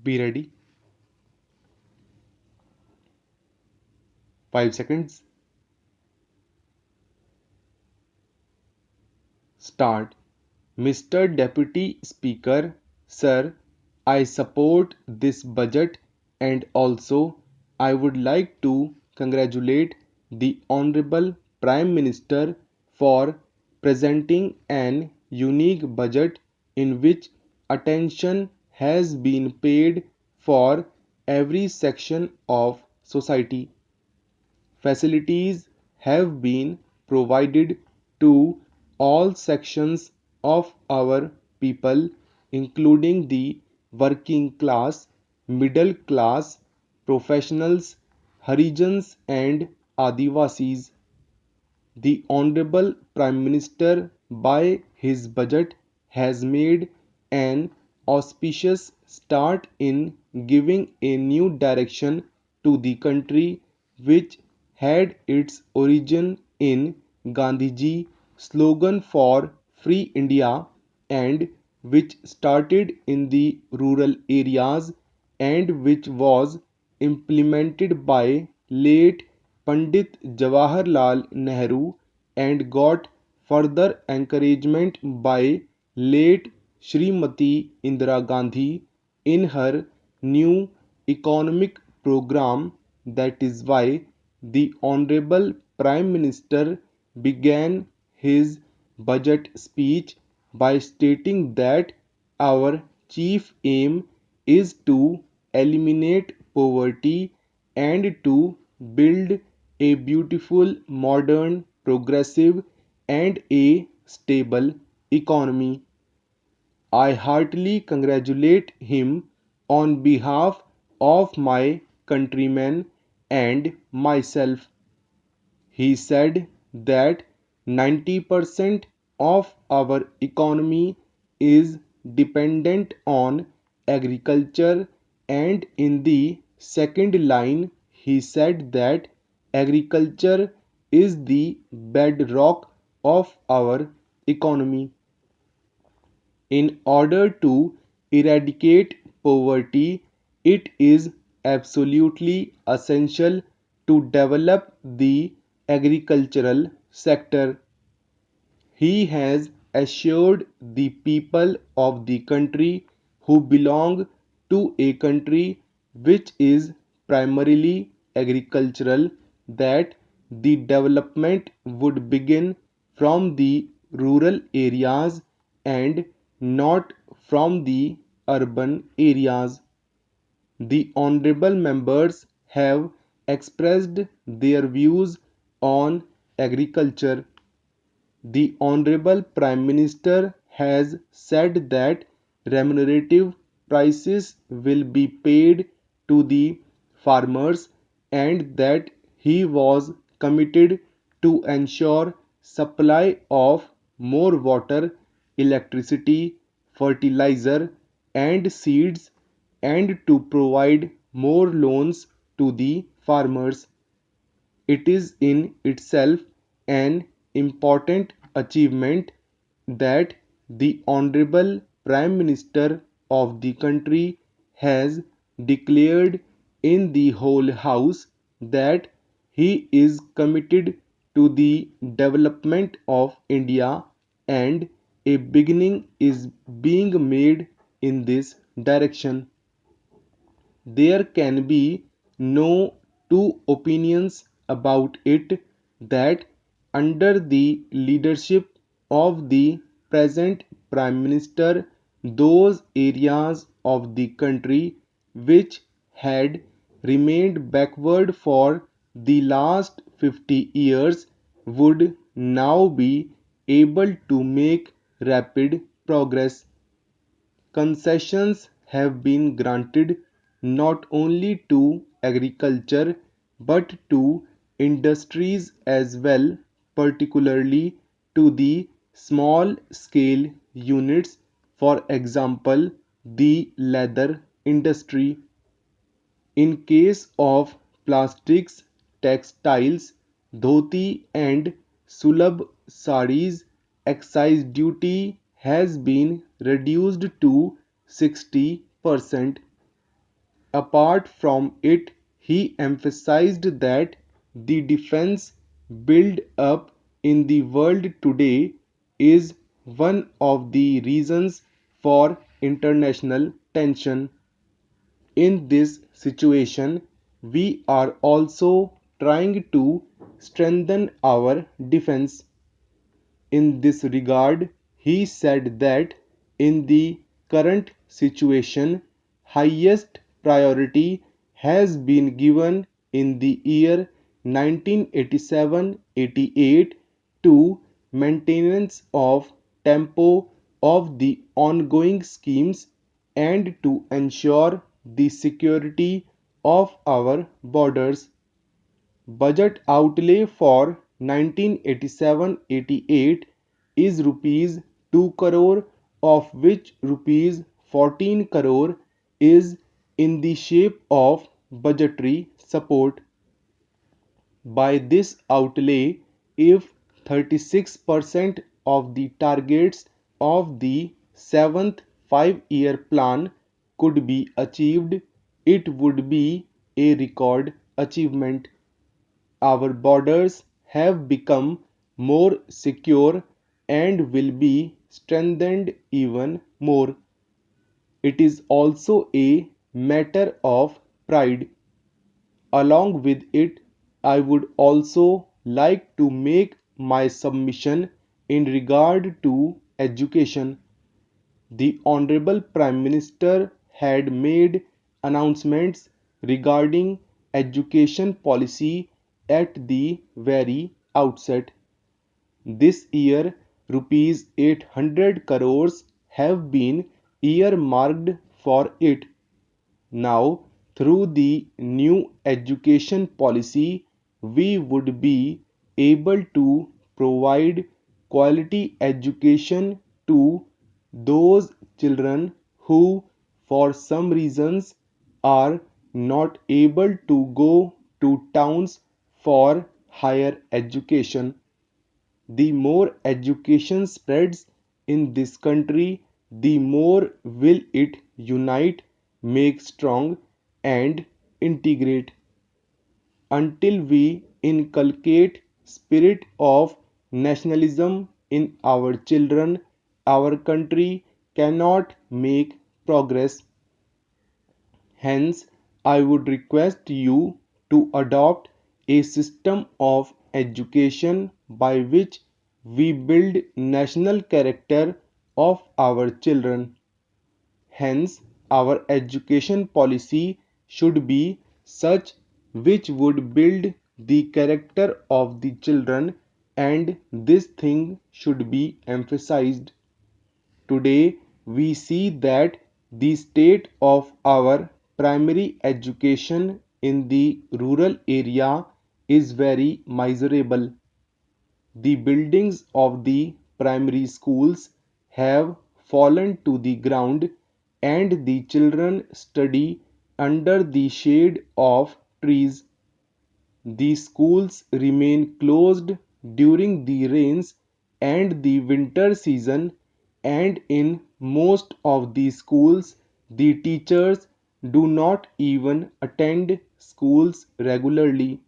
Be ready. 5 seconds. Start. Mr. Deputy Speaker, Sir, I support this budget and also I would like to congratulate the Honorable Prime Minister for presenting an unique budget in which attention has been paid for every section of society. Facilities have been provided to all sections of our people, including the working class, middle class, professionals, Harijans, and Adivasis. The Honorable Prime Minister, by his budget, has made an auspicious start in giving a new direction to the country which had its origin in Gandhiji slogan for Free India and which started in the rural areas and which was implemented by late Pandit Jawaharlal Nehru and got further encouragement by late Srimati Indira Gandhi in her new economic program. That is why the Honorable Prime Minister began his budget speech by stating that our chief aim is to eliminate poverty and to build a beautiful, modern, progressive, and a stable economy. I heartily congratulate him on behalf of my countrymen and myself. He said that 90% of our economy is dependent on agriculture, and in the second line, he said that agriculture is the bedrock of our economy. In order to eradicate poverty, it is absolutely essential to develop the agricultural sector. He has assured the people of the country who belong to a country which is primarily agricultural that the development would begin from the rural areas and not from the urban areas. The honorable members have expressed their views on agriculture. The Honorable Prime Minister has said that remunerative prices will be paid to the farmers and that he was committed to ensure supply of more water, electricity, fertilizer and seeds and to provide more loans to the farmers. It is in itself an important achievement that the Honorable Prime Minister of the country has declared in the whole House that he is committed to the development of India and a beginning is being made in this direction. There can be no two opinions about it that under the leadership of the present Prime Minister, those areas of the country which had remained backward for the last 50 years would now be able to make rapid progress. Concessions have been granted not only to agriculture but to industries as well, particularly to the small scale units, for example, the leather industry. In case of plastics, textiles, dhoti and sulabh sarees, excise duty has been reduced to 60%. Apart from it, he emphasized that the defense build up in the world today is one of the reasons for international tension. In this situation, we are also trying to strengthen our defense. In this regard, he said that in the current situation, highest priority has been given in the year 1987-88 to maintenance of tempo of the ongoing schemes and to ensure the security of our borders. Budget outlay for 1987-88 is rupees 2 crore, of which rupees 14 crore is in the shape of budgetary support. By this outlay, if 36% of the targets of the 7th 5-year plan could be achieved, it would be a record achievement. Our borders have become more secure and will be strengthened even more. It is also a matter of pride. Along with it, I would also like to make my submission in regard to education. The Honorable Prime Minister had made announcements regarding education policy at the very outset. This year, rupees 800 crores have been earmarked for it. Now, through the new education policy, we would be able to provide quality education to those children who, for some reasons, are not able to go to towns for higher education. The more education spreads in this country, the more will it unite, make strong, and integrate. Until we inculcate spirit of nationalism in our children, our country cannot make progress. Hence, I would request you to adopt a system of education by which we build national character of our children. Hence, our education policy should be such which would build the character of the children, and this thing should be emphasized. Today, we see that the state of our primary education in the rural area is very miserable. The buildings of the primary schools have fallen to the ground, and the children study under the shade of trees. The schools remain closed during the rains and the winter season, and in most of the schools, the teachers do not even attend schools regularly.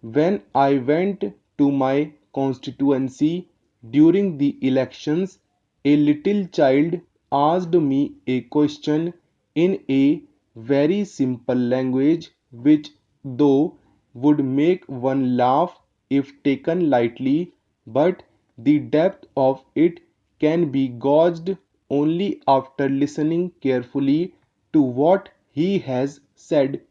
When I went to my constituency during the elections, a little child asked me a question in a very simple language which, though, would make one laugh if taken lightly, but the depth of it can be gauged only after listening carefully to what he has said.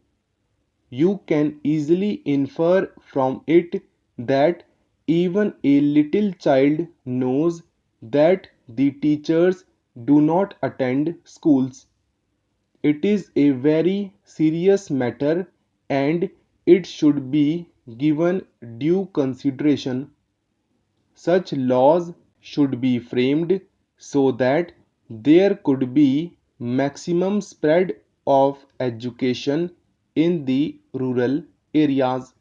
You can easily infer from it that even a little child knows that the teachers do not attend schools. It is a very serious matter, and it should be given due consideration. Such laws should be framed so that there could be maximum spread of education in the rural areas.